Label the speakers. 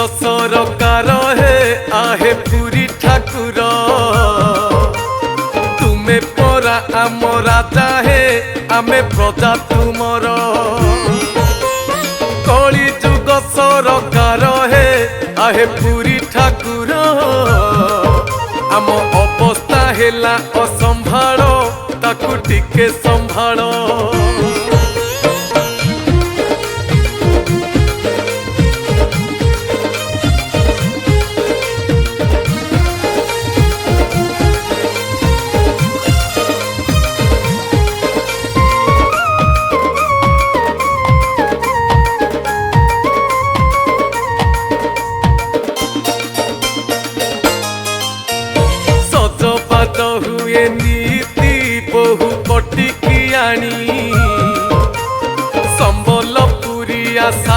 Speaker 1: सरकार हे आहे पुरी ठाकुर तुमे परा आम राजा हे आमे प्रजा तुमर कली जुग सरकार हे आहे पुरी ठाकुर आम अवस्था हेला असंभाळ ताकू टिके संभाळ।